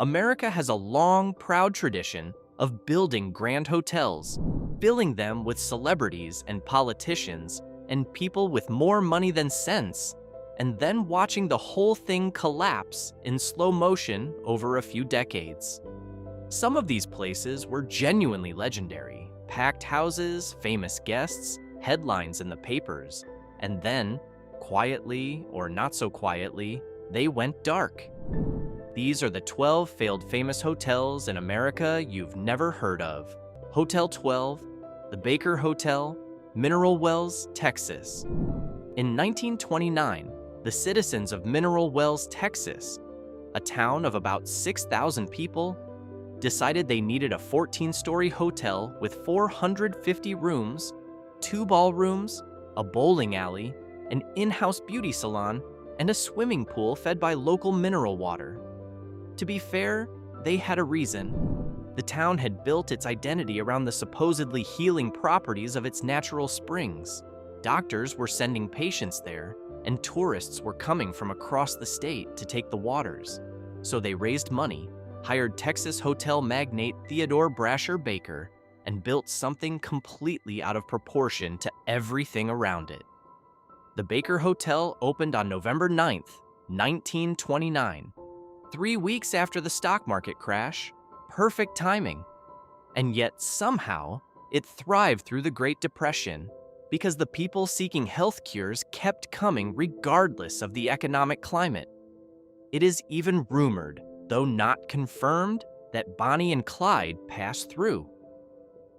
America has a long, proud tradition of building grand hotels, filling them with celebrities and politicians and people with more money than sense, and then watching the whole thing collapse in slow motion over a few decades. Some of these places were genuinely legendary: packed houses, famous guests, headlines in the papers, and then, quietly or not so quietly, they went dark. These are the 12 failed famous hotels in America you've never heard of. Hotel 12, the Baker Hotel, Mineral Wells, Texas. In 1929, the citizens of Mineral Wells, Texas, a town of about 6,000 people, decided they needed a 14-story hotel with 450 rooms, 2 ballrooms, a bowling alley, an in-house beauty salon, and a swimming pool fed by local mineral water. To be fair, they had a reason. The town had built its identity around the supposedly healing properties of its natural springs. Doctors were sending patients there, and tourists were coming from across the state to take the waters. So they raised money, hired Texas hotel magnate Theodore Brasher Baker, and built something completely out of proportion to everything around it. The Baker Hotel opened on November 9th, 1929, 3 weeks after the stock market crash. Perfect timing. And yet somehow, it thrived through the Great Depression because the people seeking health cures kept coming regardless of the economic climate. It is even rumored, though not confirmed, that Bonnie and Clyde passed through.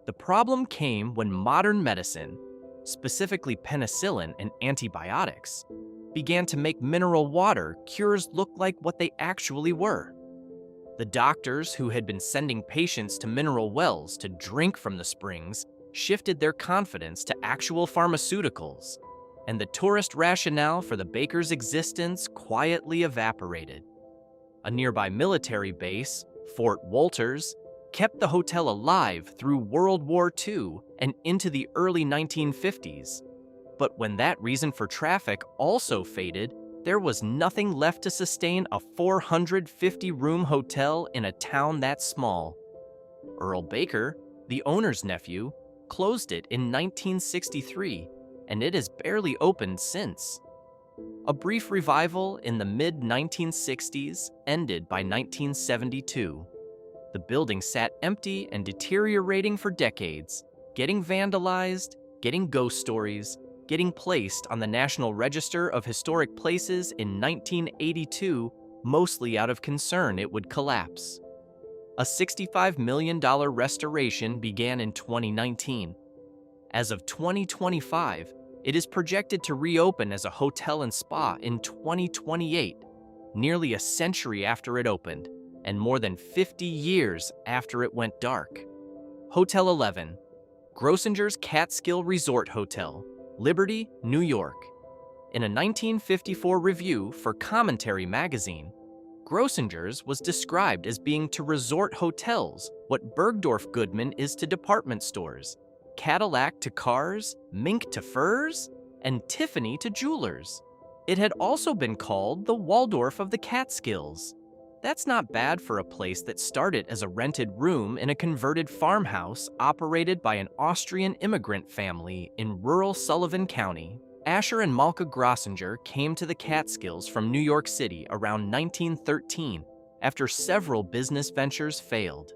The problem came when modern medicine, specifically penicillin and antibiotics, began to make mineral water cures look like what they actually were. The doctors who had been sending patients to mineral wells to drink from the springs shifted their confidence to actual pharmaceuticals, and the tourist rationale for the Baker's existence quietly evaporated. A nearby military base, Fort Walters, kept the hotel alive through World War II and into the early 1950s. But when that reason for traffic also faded, there was nothing left to sustain a 450-room hotel in a town that small. Earl Baker, the owner's nephew, closed it in 1963, and it has barely opened since. A brief revival in the mid-1960s ended by 1972. The building sat empty and deteriorating for decades, getting vandalized, getting ghost stories, getting placed on the National Register of Historic Places in 1982, mostly out of concern it would collapse. A $65 million restoration began in 2019. As of 2025, it is projected to reopen as a hotel and spa in 2028, nearly a century after it opened, and more than 50 years after it went dark. Hotel 11, Grossinger's Catskill Resort Hotel, Liberty, New York. In a 1954 review for Commentary magazine, Grossinger's was described as being to resort hotels what Bergdorf Goodman is to department stores, Cadillac to cars, mink to furs, and Tiffany to jewelers. It had also been called the Waldorf of the Catskills. That's not bad for a place that started as a rented room in a converted farmhouse operated by an Austrian immigrant family in rural Sullivan County. Asher and Malka Grossinger came to the Catskills from New York City around 1913 after several business ventures failed.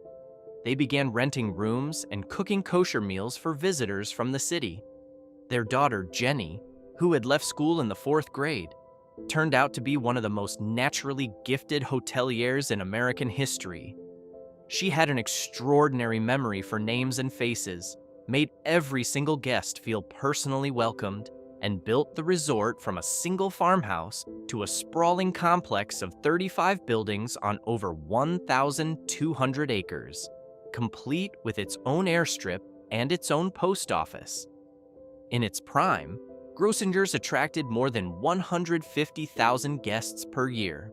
They began renting rooms and cooking kosher meals for visitors from the city. Their daughter, Jenny, who had left school in the 4th grade, turned out to be one of the most naturally gifted hoteliers in American history. She had an extraordinary memory for names and faces, made every single guest feel personally welcomed, and built the resort from a single farmhouse to a sprawling complex of 35 buildings on over 1,200 acres, complete with its own airstrip and its own post office. In its prime, Grossinger's attracted more than 150,000 guests per year.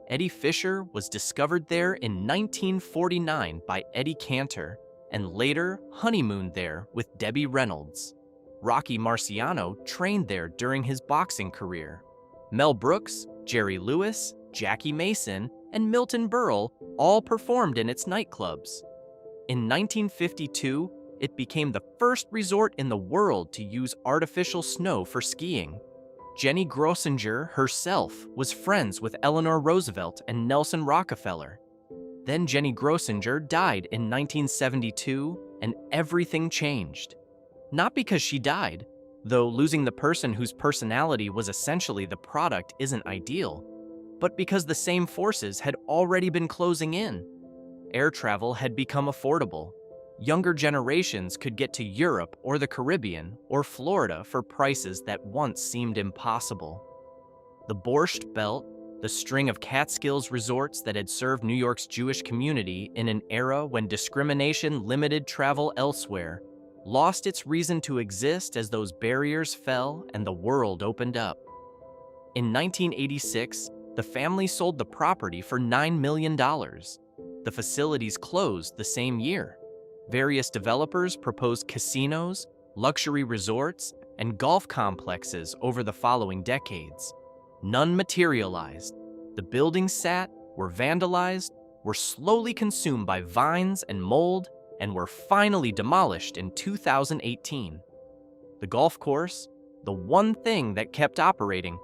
Eddie Fisher was discovered there in 1949 by Eddie Cantor, and later honeymooned there with Debbie Reynolds. Rocky Marciano trained there during his boxing career. Mel Brooks, Jerry Lewis, Jackie Mason, and Milton Berle all performed in its nightclubs. In 1952, it became the first resort in the world to use artificial snow for skiing. Jenny Grossinger herself was friends with Eleanor Roosevelt and Nelson Rockefeller. Then Jenny Grossinger died in 1972, and everything changed. Not because she died, though losing the person whose personality was essentially the product isn't ideal, but because the same forces had already been closing in. Air travel had become affordable. Younger generations could get to Europe or the Caribbean or Florida for prices that once seemed impossible. The Borscht Belt, the string of Catskills resorts that had served New York's Jewish community in an era when discrimination limited travel elsewhere, lost its reason to exist as those barriers fell and the world opened up. In 1986, the family sold the property for $9 million. The facilities closed the same year. Various developers proposed casinos, luxury resorts, and golf complexes over the following decades. None materialized. The buildings sat, were vandalized, were slowly consumed by vines and mold, and were finally demolished in 2018. The golf course, the one thing that kept operating,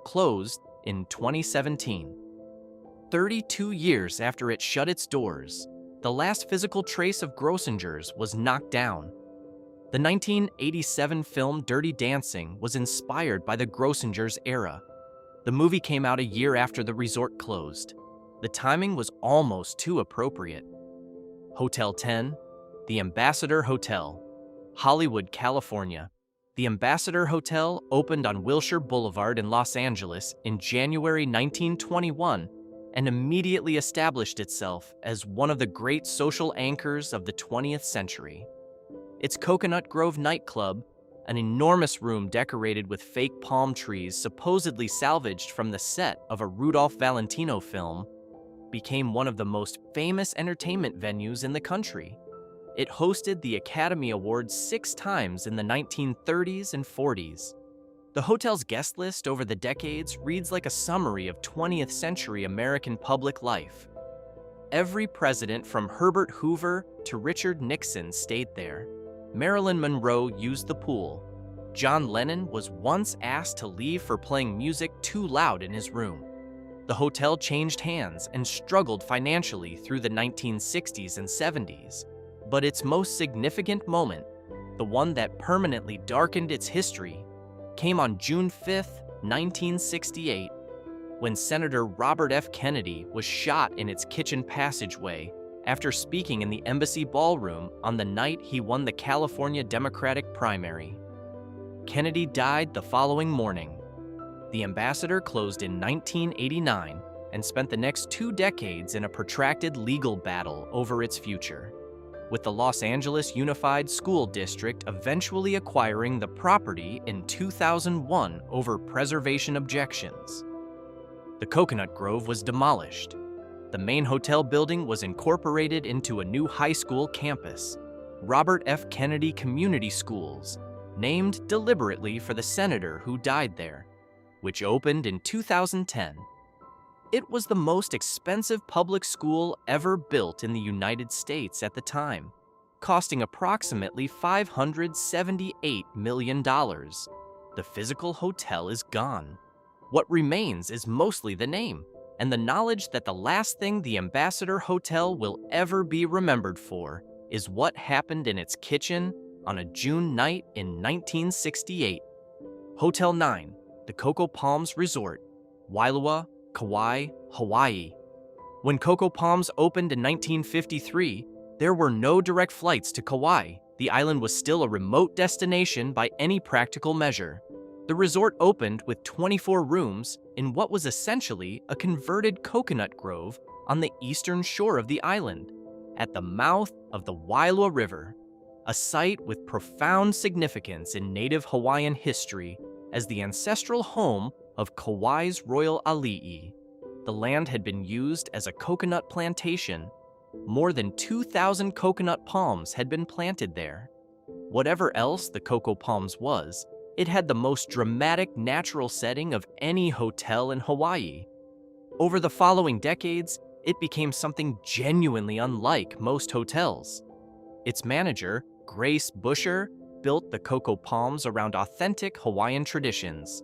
closed in 2017. 32 years after it shut its doors, the last physical trace of Grossinger's was knocked down. The 1987 film Dirty Dancing was inspired by the Grossinger's era. The movie came out a year after the resort closed. The timing was almost too appropriate. Hotel 10, the Ambassador Hotel, Hollywood, California. The Ambassador Hotel opened on Wilshire Boulevard in Los Angeles in January 1921 and immediately established itself as one of the great social anchors of the 20th century. Its Coconut Grove nightclub, an enormous room decorated with fake palm trees supposedly salvaged from the set of a Rudolph Valentino film, became one of the most famous entertainment venues in the country. It hosted the Academy Awards 6 times in the 1930s and 40s. The hotel's guest list over the decades reads like a summary of 20th century American public life. Every president from Herbert Hoover to Richard Nixon stayed there. Marilyn Monroe used the pool. John Lennon was once asked to leave for playing music too loud in his room. The hotel changed hands and struggled financially through the 1960s and 70s. But its most significant moment, the one that permanently darkened its history, came on June 5, 1968, when Senator Robert F. Kennedy was shot in its kitchen passageway after speaking in the embassy ballroom on the night he won the California Democratic primary. Kennedy died the following morning. The Ambassador closed in 1989 and spent the next 2 decades in a protracted legal battle over its future, with the Los Angeles Unified School District eventually acquiring the property in 2001 over preservation objections. The Coconut Grove was demolished. The main hotel building was incorporated into a new high school campus, Robert F. Kennedy Community Schools, named deliberately for the senator who died there, which opened in 2010. It was the most expensive public school ever built in the United States at the time, costing approximately $578 million. The physical hotel is gone. What remains is mostly the name, and the knowledge that the last thing the Ambassador Hotel will ever be remembered for is what happened in its kitchen on a June night in 1968. Hotel 9, the Coco Palms Resort, Wailua, Kauai, Hawaii. When Coco Palms opened in 1953, there were no direct flights to Kauai. The island was still a remote destination by any practical measure. The resort opened with 24 rooms in what was essentially a converted coconut grove on the eastern shore of the island, at the mouth of the Wailua River, a site with profound significance in native Hawaiian history as the ancestral home of Kauai's royal ali'i. The land had been used as a coconut plantation. More than 2,000 coconut palms had been planted there. Whatever else the Coco Palms was, it had the most dramatic natural setting of any hotel in Hawaii. Over the following decades, it became something genuinely unlike most hotels. Its manager, Grace Busher, built the Coco Palms around authentic Hawaiian traditions.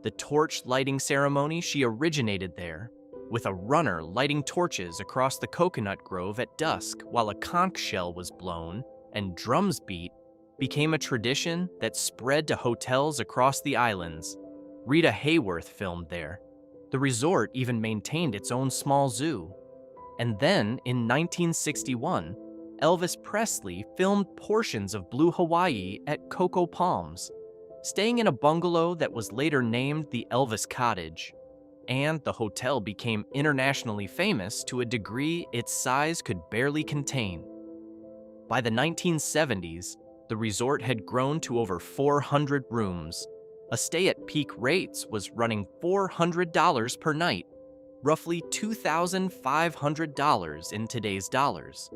The torch lighting ceremony she originated there, with a runner lighting torches across the coconut grove at dusk while a conch shell was blown and drums beat, became a tradition that spread to hotels across the islands. Rita Hayworth filmed there. The resort even maintained its own small zoo. And then, in 1961, Elvis Presley filmed portions of Blue Hawaii at Coco Palms, staying in a bungalow that was later named the Elvis Cottage. And the hotel became internationally famous to a degree its size could barely contain. By the 1970s, the resort had grown to over 400 rooms. A stay at peak rates was running $400 per night, roughly $2,500 in today's dollars.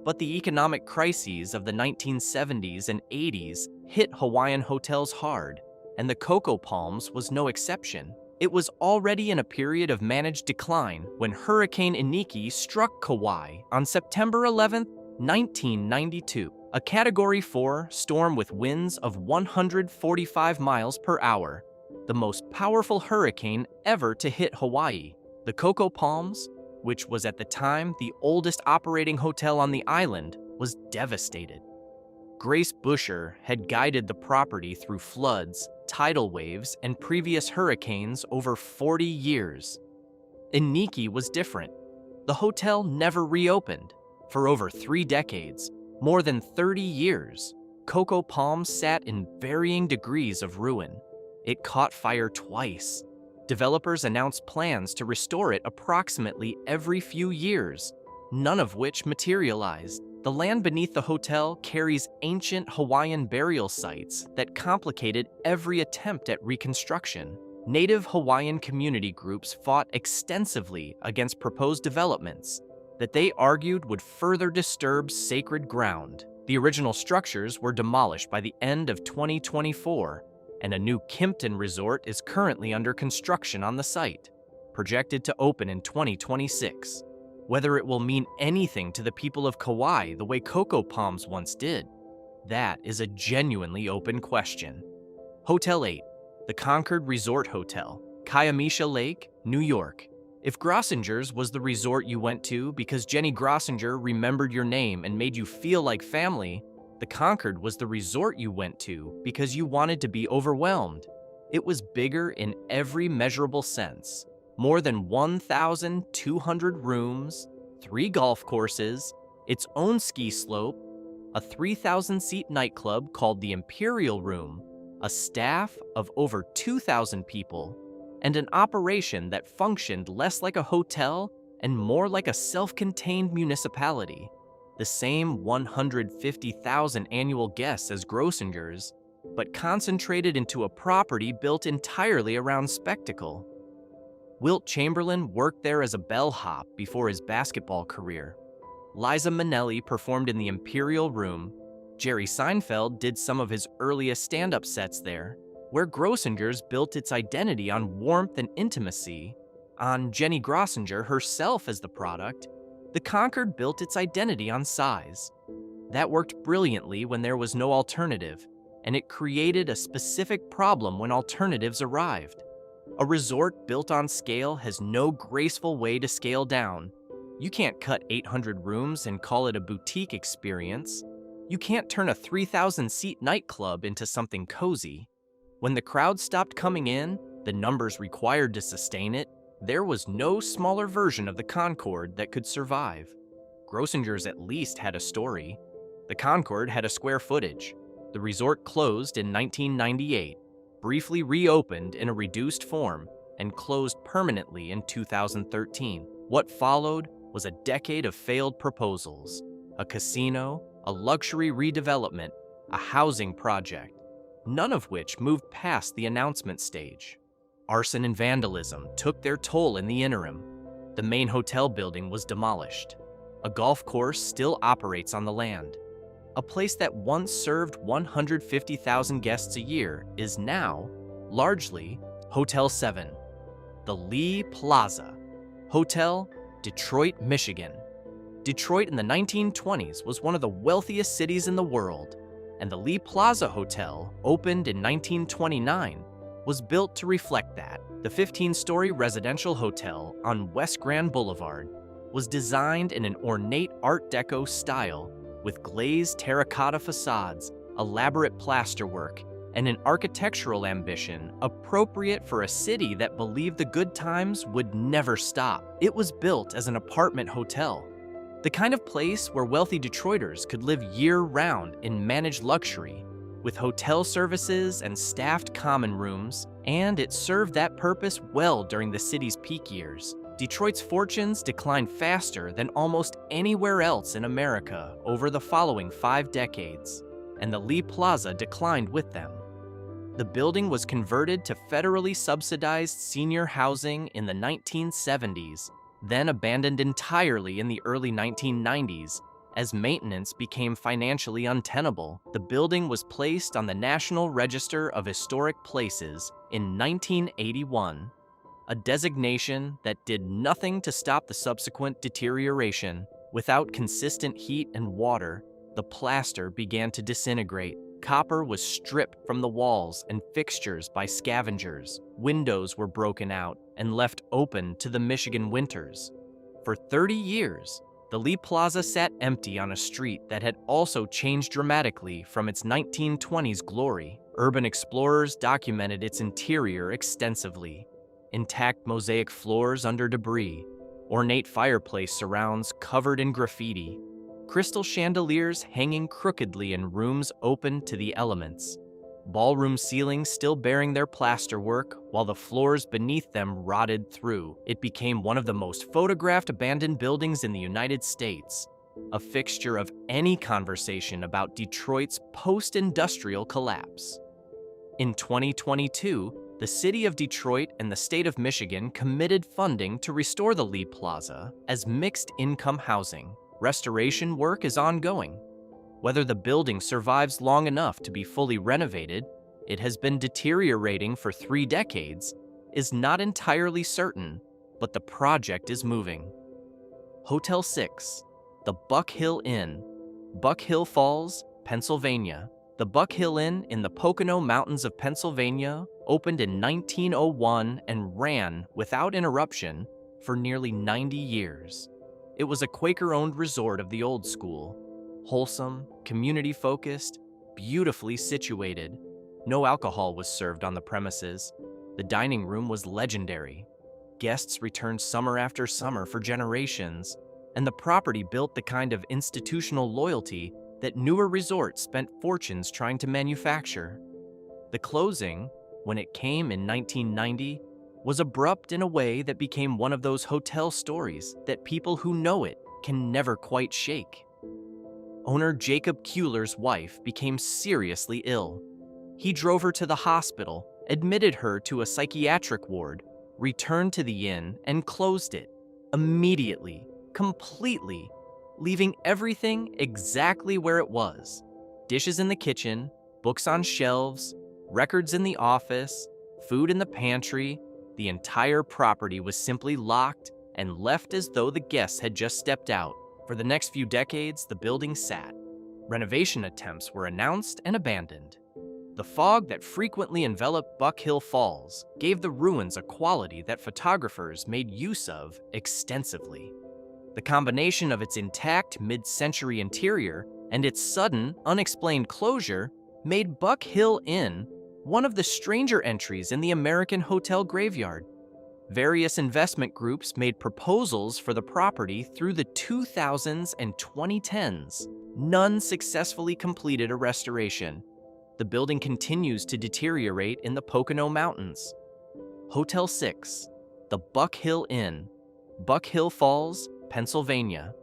But the economic crises of the 1970s and 80s hit Hawaiian hotels hard, and the Coco Palms was no exception. It was already in a period of managed decline when Hurricane Iniki struck Kauai on September 11, 1992, a Category 4 storm with winds of 145 miles per hour, the most powerful hurricane ever to hit Hawaii. The Coco Palms, which was at the time the oldest operating hotel on the island, was devastated. Grace Busher had guided the property through floods, tidal waves, and previous hurricanes over 40 years. Iniki was different. The hotel never reopened. For over 3 decades, more than 30 years, Coco Palms sat in varying degrees of ruin. It caught fire twice. Developers announced plans to restore it approximately every few years, none of which materialized. The land beneath the hotel carries ancient Hawaiian burial sites that complicated every attempt at reconstruction. Native Hawaiian community groups fought extensively against proposed developments that they argued would further disturb sacred ground. The original structures were demolished by the end of 2024, and a new Kimpton resort is currently under construction on the site, projected to open in 2026. Whether it will mean anything to the people of Kauai the way Coco Palms once did, that is a genuinely open question. Hotel 8, the Concord Resort Hotel, Kiamisha Lake, New York. If Grossinger's was the resort you went to because Jenny Grossinger remembered your name and made you feel like family, the Concord was the resort you went to because you wanted to be overwhelmed. It was bigger in every measurable sense. More than 1,200 rooms, 3 golf courses, its own ski slope, a 3,000-seat nightclub called the Imperial Room, a staff of over 2,000 people, and an operation that functioned less like a hotel and more like a self-contained municipality. The same 150,000 annual guests as Grossinger's, but concentrated into a property built entirely around spectacle. Wilt Chamberlain worked there as a bellhop before his basketball career. Liza Minnelli performed in the Imperial Room. Jerry Seinfeld did some of his earliest stand-up sets there. Where Grossinger's built its identity on warmth and intimacy, on Jenny Grossinger herself as the product, the Concord built its identity on size. That worked brilliantly when there was no alternative, and it created a specific problem when alternatives arrived. A resort built on scale has no graceful way to scale down. You can't cut 800 rooms and call it a boutique experience. You can't turn a 3,000-seat nightclub into something cozy. When the crowd stopped coming in, the numbers required to sustain it, there was no smaller version of the Concord that could survive. Grossinger's at least had a story. The Concord had a square footage. The resort closed in 1998, briefly reopened in a reduced form, and closed permanently in 2013. What followed was a decade of failed proposals, a casino, a luxury redevelopment, a housing project, none of which moved past the announcement stage. Arson and vandalism took their toll in the interim. The main hotel building was demolished. A golf course still operates on the land. A place that once served 150,000 guests a year is now, largely, Hotel 7. The Lee Plaza Hotel Detroit, Michigan. Detroit in the 1920s was one of the wealthiest cities in the world, and the Lee Plaza Hotel, opened in 1929, was built to reflect that. The 15-story residential hotel on West Grand Boulevard was designed in an ornate Art Deco style with glazed terracotta facades, elaborate plasterwork, and an architectural ambition appropriate for a city that believed the good times would never stop. It was built as an apartment hotel, the kind of place where wealthy Detroiters could live year-round in managed luxury, with hotel services and staffed common rooms, and it served that purpose well during the city's peak years. Detroit's fortunes declined faster than almost anywhere else in America over the following 5 decades, and the Lee Plaza declined with them. The building was converted to federally subsidized senior housing in the 1970s, then abandoned entirely in the early 1990s. As maintenance became financially untenable, the building was placed on the National Register of Historic Places in 1981, a designation that did nothing to stop the subsequent deterioration. Without consistent heat and water, the plaster began to disintegrate. Copper was stripped from the walls and fixtures by scavengers. Windows were broken out and left open to the Michigan winters. For 30 years, the Lee Plaza sat empty on a street that had also changed dramatically from its 1920s glory. Urban explorers documented its interior extensively. Intact mosaic floors under debris, ornate fireplace surrounds covered in graffiti, crystal chandeliers hanging crookedly in rooms open to the elements, ballroom ceilings still bearing their plasterwork while the floors beneath them rotted through. It became one of the most photographed abandoned buildings in the United States, a fixture of any conversation about Detroit's post-industrial collapse. In 2022, the city of Detroit and the state of Michigan committed funding to restore the Lee Plaza as mixed-income housing. Restoration work is ongoing. Whether the building survives long enough to be fully renovated, it has been deteriorating for 3 decades, is not entirely certain, but the project is moving. Hotel 6, the Buck Hill Inn, Buck Hill Falls, Pennsylvania. The Buck Hill Inn in the Pocono Mountains of Pennsylvania opened in 1901 and ran, without interruption, for nearly 90 years. It was a Quaker-owned resort of the old school, wholesome, community-focused, beautifully situated. No alcohol was served on the premises. The dining room was legendary. Guests returned summer after summer for generations, and the property built the kind of institutional loyalty that newer resorts spent fortunes trying to manufacture. The closing, when it came in 1990, was abrupt in a way that became one of those hotel stories that people who know it can never quite shake. Owner Jacob Kuehler's wife became seriously ill. He drove her to the hospital, admitted her to a psychiatric ward, returned to the inn, and closed it. Immediately, completely, leaving everything exactly where it was. Dishes in the kitchen, books on shelves, records in the office, food in the pantry. The entire property was simply locked and left as though the guests had just stepped out. For the next few decades, the building sat. Renovation attempts were announced and abandoned. The fog that frequently enveloped Buck Hill Falls gave the ruins a quality that photographers made use of extensively. The combination of its intact mid-century interior and its sudden, unexplained closure made Buck Hill Inn one of the stranger entries in the American hotel graveyard. Various investment groups made proposals for the property through the 2000s and 2010s. None successfully completed a restoration. The building continues to deteriorate in the Pocono Mountains. Hotel 6, the Buck Hill Inn, Buck Hill Falls, Pennsylvania.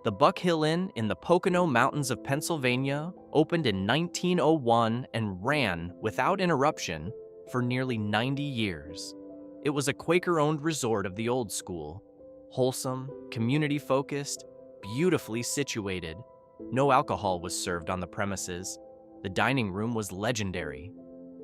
The Buck Hill Inn in the Pocono Mountains of Pennsylvania opened in 1901 and ran, without interruption, for nearly 90 years. It was a Quaker-owned resort of the old school, wholesome, community-focused, beautifully situated. No alcohol was served on the premises. The dining room was legendary.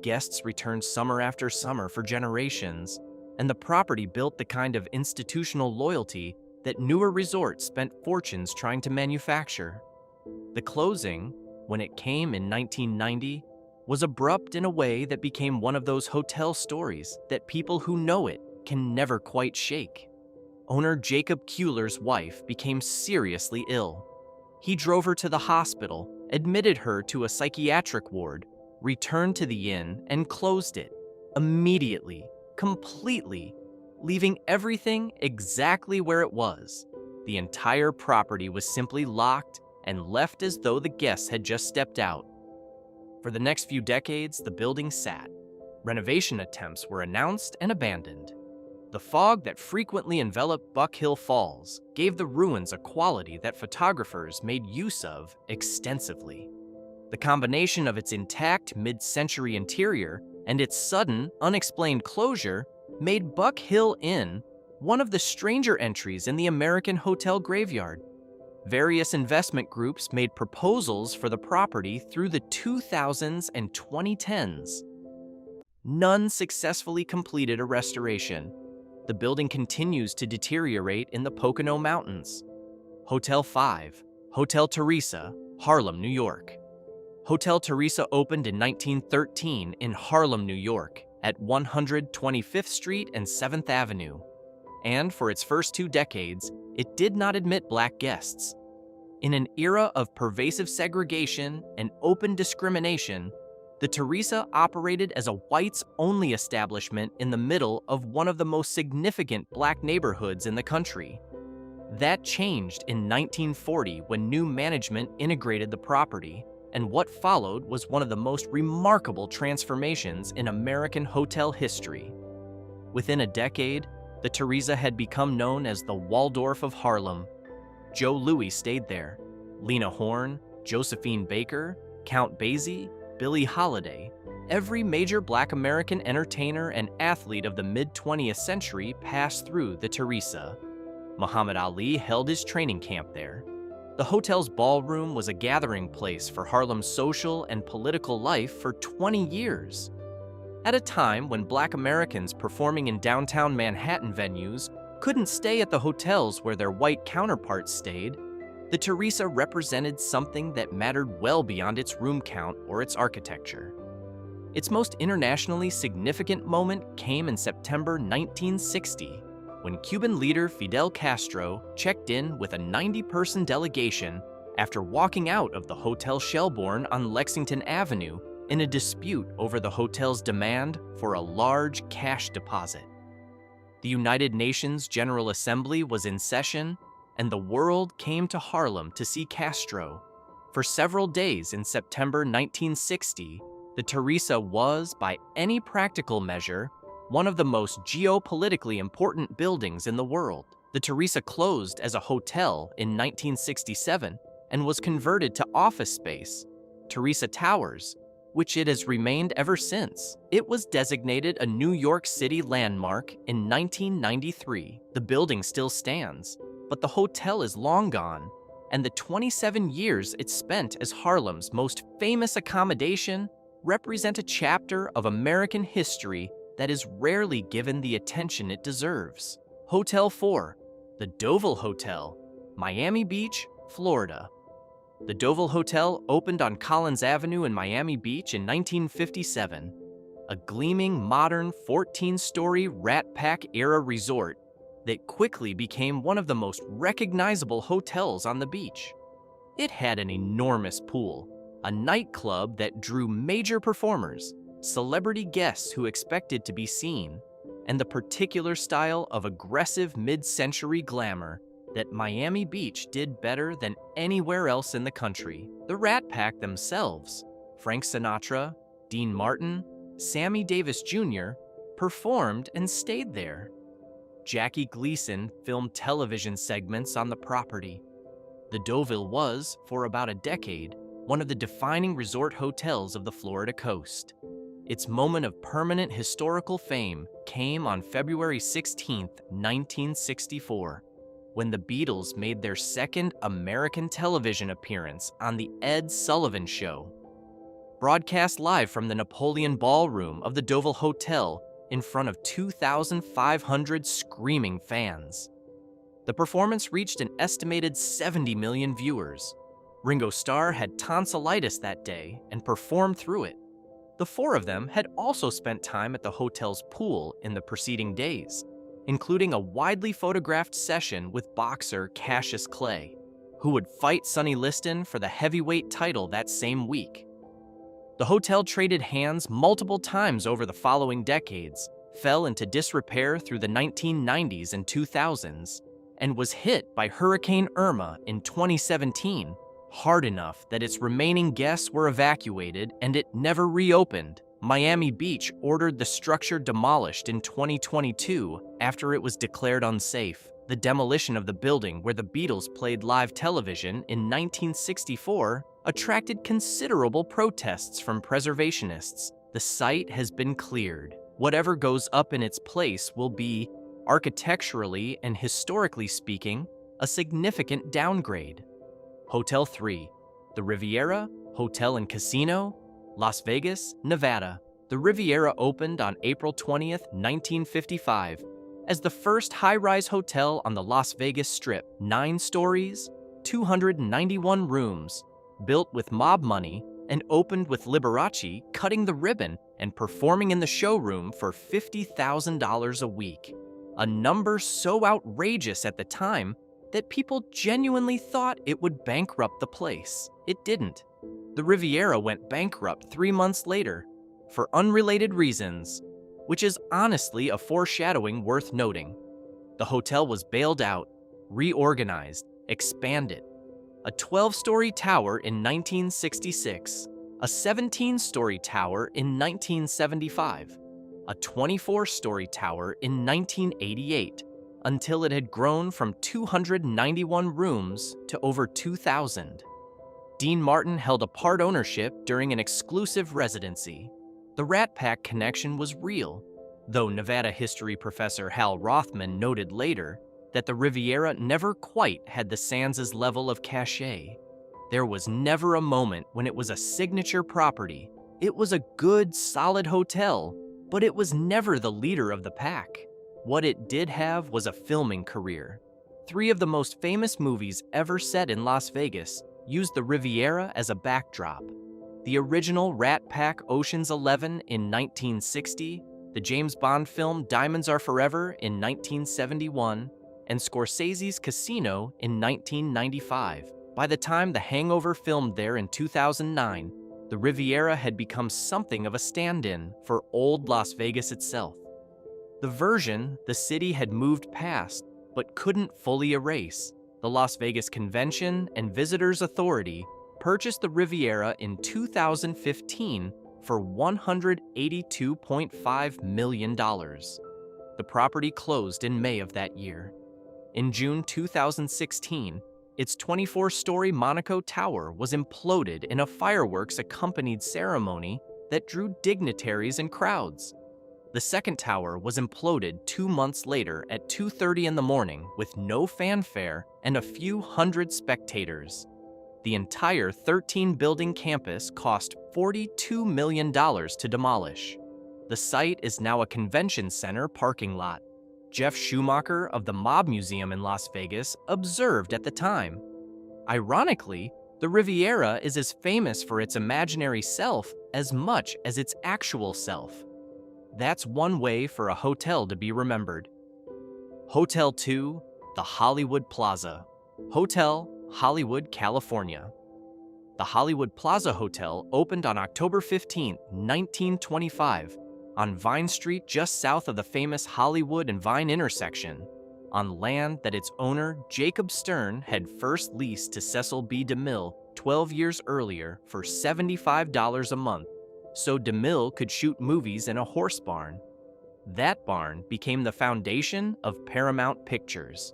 Guests returned summer after summer for generations, and the property built the kind of institutional loyalty that newer resorts spent fortunes trying to manufacture. The closing, when it came in 1990, was abrupt in a way that became one of those hotel stories that people who know it can never quite shake. Owner Jacob Kuehler's wife became seriously ill. He drove her to the hospital, admitted her to a psychiatric ward, returned to the inn, and closed it. Immediately, completely, leaving everything exactly where it was. The entire property was simply locked and left as though the guests had just stepped out. For the next few decades, the building sat. Renovation attempts were announced and abandoned. The fog that frequently enveloped Buck Hill Falls gave the ruins a quality that photographers made use of extensively. The combination of its intact mid-century interior and its sudden, unexplained closure made Buck Hill Inn one of the stranger entries in the American hotel graveyard. Various investment groups made proposals for the property through the 2000s and 2010s. None successfully completed a restoration. The building continues to deteriorate in the Pocono Mountains. Hotel 5, Hotel Theresa, Harlem, New York. Hotel Theresa opened in 1913 in Harlem, New York, at 125th Street and 7th Avenue. And for its first 2 decades, it did not admit black guests. In an era of pervasive segregation and open discrimination, the Theresa operated as a whites-only establishment in the middle of one of the most significant black neighborhoods in the country. That changed in 1940 when new management integrated the property, and what followed was one of the most remarkable transformations in American hotel history. Within a decade, the Theresa had become known as the Waldorf of Harlem. Joe Louis stayed there. Lena Horne, Josephine Baker, Count Basie, Billie Holiday, every major black American entertainer and athlete of the mid-20th century passed through the Theresa. Muhammad Ali held his training camp there. The hotel's ballroom was a gathering place for Harlem's social and political life for 20 years. At a time when black Americans performing in downtown Manhattan venues couldn't stay at the hotels where their white counterparts stayed, the Theresa represented something that mattered well beyond its room count or its architecture. Its most internationally significant moment came in September 1960, when Cuban leader Fidel Castro checked in with a 90-person delegation after walking out of the Hotel Shelbourne on Lexington Avenue in a dispute over the hotel's demand for a large cash deposit. The United Nations General Assembly was in session, and the world came to Harlem to see Castro. For several days in September 1960, the Theresa was, by any practical measure, one of the most geopolitically important buildings in the world. The Theresa closed as a hotel in 1967 and was converted to office space, Theresa Towers, which it has remained ever since. It was designated a New York City landmark in 1993. The building still stands, but the hotel is long gone, and the 27 years it spent as Harlem's most famous accommodation represent a chapter of American history that is rarely given the attention it deserves. Hotel 4, the Deauville Hotel, Miami Beach, Florida. The Deauville Hotel opened on Collins Avenue in Miami Beach in 1957, a gleaming, modern 14-story Rat Pack-era resort that quickly became one of the most recognizable hotels on the beach. It had an enormous pool, a nightclub that drew major performers, celebrity guests who expected to be seen, and the particular style of aggressive mid-century glamour that Miami Beach did better than anywhere else in the country. The Rat Pack themselves, Frank Sinatra, Dean Martin, Sammy Davis Jr., performed and stayed there. Jackie Gleason filmed television segments on the property. The Deauville was, for about a decade, one of the defining resort hotels of the Florida coast. Its moment of permanent historical fame came on February 16, 1964, when the Beatles made their second American television appearance on The Ed Sullivan Show. Broadcast live from the Napoleon Ballroom of the Deauville Hotel in front of 2,500 screaming fans. The performance reached an estimated 70 million viewers. Ringo Starr had tonsillitis that day and performed through it. The four of them had also spent time at the hotel's pool in the preceding days, including a widely photographed session with boxer Cassius Clay, who would fight Sonny Liston for the heavyweight title that same week. The hotel traded hands multiple times over the following decades, fell into disrepair through the 1990s and 2000s, and was hit by Hurricane Irma in 2017, hard enough that its remaining guests were evacuated and it never reopened. Miami Beach ordered the structure demolished in 2022 after it was declared unsafe. The demolition of the building where the Beatles played live television in 1964 attracted considerable protests from preservationists. The site has been cleared. Whatever goes up in its place will be, architecturally and historically speaking, a significant downgrade. Hotel 3, the Riviera Hotel and Casino, Las Vegas, Nevada. The Riviera opened on April 20th, 1955, as the first high-rise hotel on the Las Vegas Strip. 9 stories, 291 rooms, built with mob money, and opened with Liberace cutting the ribbon and performing in the showroom for $50,000 a week. A number so outrageous at the time that people genuinely thought it would bankrupt the place. It didn't. The Riviera went bankrupt 3 months later for unrelated reasons, which is honestly a foreshadowing worth noting. The hotel was bailed out, reorganized, expanded. A 12-story tower in 1966, a 17-story tower in 1975, a 24-story tower in 1988, until it had grown from 291 rooms to over 2,000. Dean Martin held a part ownership during an exclusive residency. The Rat Pack connection was real, though Nevada history professor Hal Rothman noted later that the Riviera never quite had the Sands' level of cachet. There was never a moment when it was a signature property. It was a good, solid hotel, but it was never the leader of the pack. What it did have was a filming career. 3 of the most famous movies ever set in Las Vegas used the Riviera as a backdrop. The original Rat Pack Ocean's 11 in 1960, the James Bond film Diamonds Are Forever in 1971, and Scorsese's Casino in 1995. By the time The Hangover filmed there in 2009, the Riviera had become something of a stand-in for old Las Vegas itself. The version the city had moved past but couldn't fully erase. The Las Vegas Convention and Visitors Authority purchased the Riviera in 2015 for $182.5 million. The property closed in May of that year. In June 2016, its 24-story Monaco Tower was imploded in a fireworks-accompanied ceremony that drew dignitaries and crowds. The second tower was imploded 2 months later at 2:30 in the morning with no fanfare and a few hundred spectators. The entire 13-building campus cost $42 million to demolish. The site is now a convention center parking lot. Jeff Schumacher of the Mob Museum in Las Vegas observed at the time. Ironically, the Riviera is as famous for its imaginary self as much as its actual self. That's one way for a hotel to be remembered. Hotel 2, the Hollywood Plaza. Hotel, Hollywood, California. The Hollywood Plaza Hotel opened on October 15, 1925, on Vine Street just south of the famous Hollywood and Vine intersection, on land that its owner, Jacob Stern, had first leased to Cecil B. DeMille 12 years earlier for $75 a month, so DeMille could shoot movies in a horse barn. That barn became the foundation of Paramount Pictures.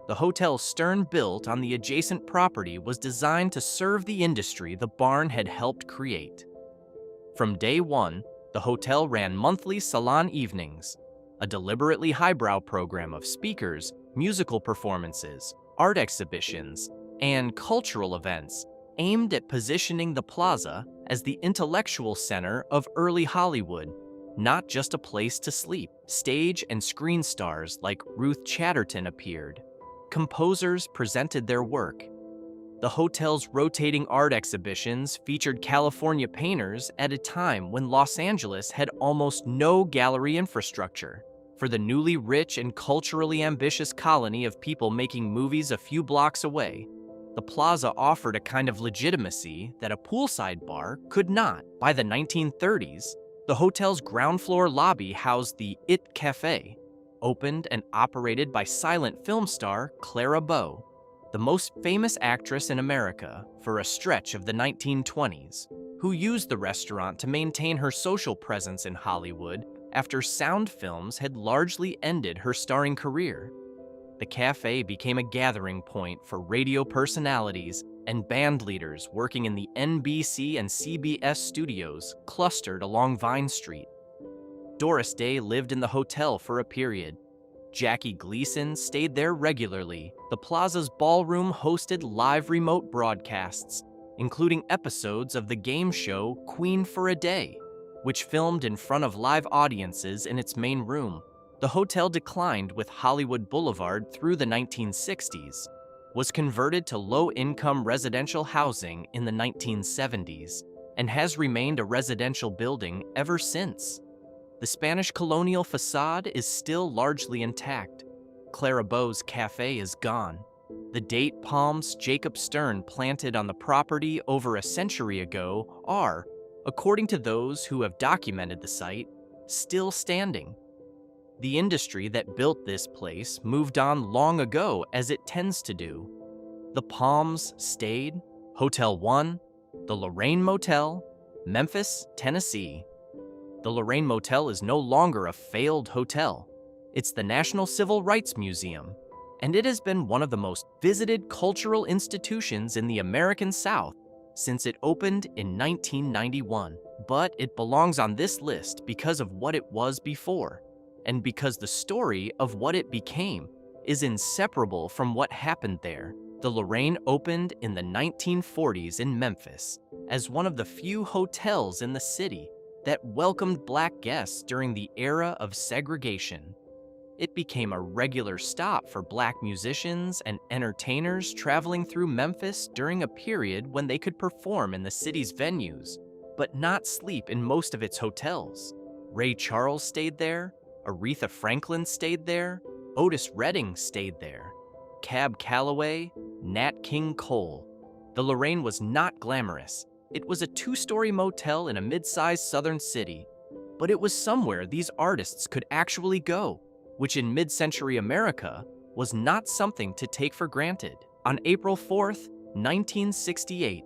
The hotel Stern built on the adjacent property was designed to serve the industry the barn had helped create. From day one, the hotel ran monthly salon evenings, a deliberately highbrow program of speakers, musical performances, art exhibitions, and cultural events aimed at positioning the plaza as the intellectual center of early Hollywood, not just a place to sleep. Stage and screen stars like Ruth Chatterton appeared. composers presented their work. The hotel's rotating art exhibitions featured California painters at a time when Los Angeles had almost no gallery infrastructure. For the newly rich and culturally ambitious colony of people making movies a few blocks away, the plaza offered a kind of legitimacy that a poolside bar could not. By the 1930s, the hotel's ground floor lobby housed the It Cafe, opened and operated by silent film star Clara Bow, the most famous actress in America for a stretch of the 1920s, who used the restaurant to maintain her social presence in Hollywood after sound films had largely ended her starring career. The cafe became a gathering point for radio personalities and band leaders working in the NBC and CBS studios clustered along Vine Street. Doris Day lived in the hotel for a period. Jackie Gleason stayed there regularly. The plaza's ballroom hosted live remote broadcasts, including episodes of the game show Queen for a Day, which filmed in front of live audiences in its main room. The hotel declined with Hollywood Boulevard through the 1960s, was converted to low-income residential housing in the 1970s, and has remained a residential building ever since. The Spanish colonial facade is still largely intact. Clara Bow's cafe is gone. The date palms Jacob Stern planted on the property over a century ago are, according to those who have documented the site, still standing. The industry that built this place moved on long ago, as it tends to do. The Palms stayed, Hotel 1, the Lorraine Motel, Memphis, Tennessee. The Lorraine Motel is no longer a failed hotel. It's the National Civil Rights Museum, and it has been one of the most visited cultural institutions in the American South since it opened in 1991. But it belongs on this list because of what it was before, and because the story of what it became is inseparable from what happened there. The Lorraine opened in the 1940s in Memphis as one of the few hotels in the city that welcomed Black guests during the era of segregation. It became a regular stop for Black musicians and entertainers traveling through Memphis during a period when they could perform in the city's venues, but not sleep in most of its hotels. Ray Charles stayed there, Aretha Franklin stayed there, Otis Redding stayed there, Cab Calloway, Nat King Cole. The Lorraine was not glamorous. It was a two-story motel in a mid-sized southern city, but it was somewhere these artists could actually go, which in mid-century America was not something to take for granted. On April 4th, 1968,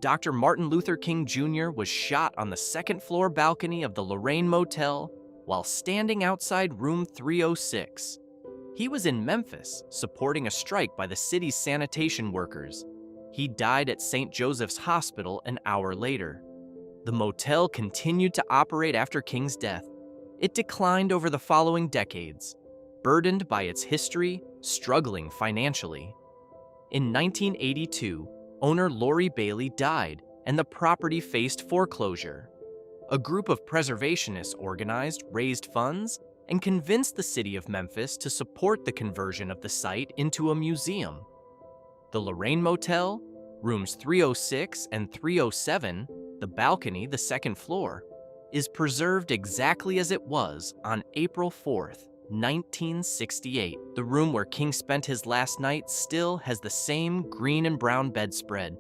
Dr. Martin Luther King Jr. was shot on the second-floor balcony of the Lorraine Motel while standing outside room 306. He was in Memphis, supporting a strike by the city's sanitation workers. He died at St. Joseph's Hospital an hour later. The motel continued to operate after King's death. It declined over the following decades, burdened by its history, struggling financially. In 1982, owner Lori Bailey died, and the property faced foreclosure. A group of preservationists organized, raised funds, and convinced the city of Memphis to support the conversion of the site into a museum. The Lorraine Motel, rooms 306 and 307, the balcony, the second floor, is preserved exactly as it was on April 4th, 1968. The room where King spent his last night still has the same green and brown bedspread.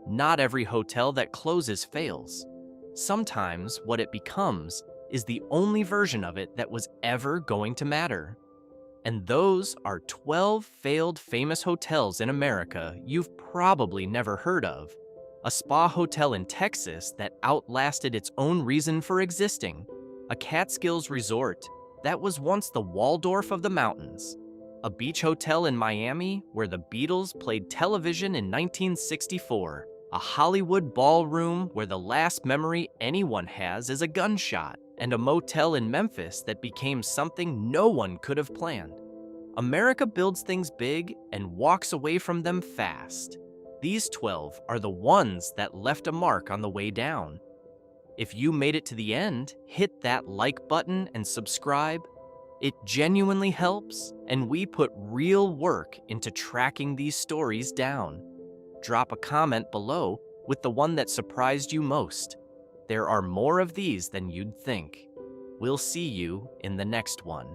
Not every hotel that closes fails. Sometimes what it becomes is the only version of it that was ever going to matter. And those are 12 failed famous hotels in America you've probably never heard of. A spa hotel in Texas that outlasted its own reason for existing. A Catskills resort that was once the Waldorf of the mountains. A beach hotel in Miami where the Beatles played television in 1964. A Hollywood ballroom where the last memory anyone has is a gunshot. And a motel in Memphis that became something no one could have planned. America builds things big and walks away from them fast. These 12 are the ones that left a mark on the way down. If you made it to the end, hit that like button and subscribe. It genuinely helps, and we put real work into tracking these stories down. Drop a comment below with the one that surprised you most. There are more of these than you'd think. We'll see you in the next one.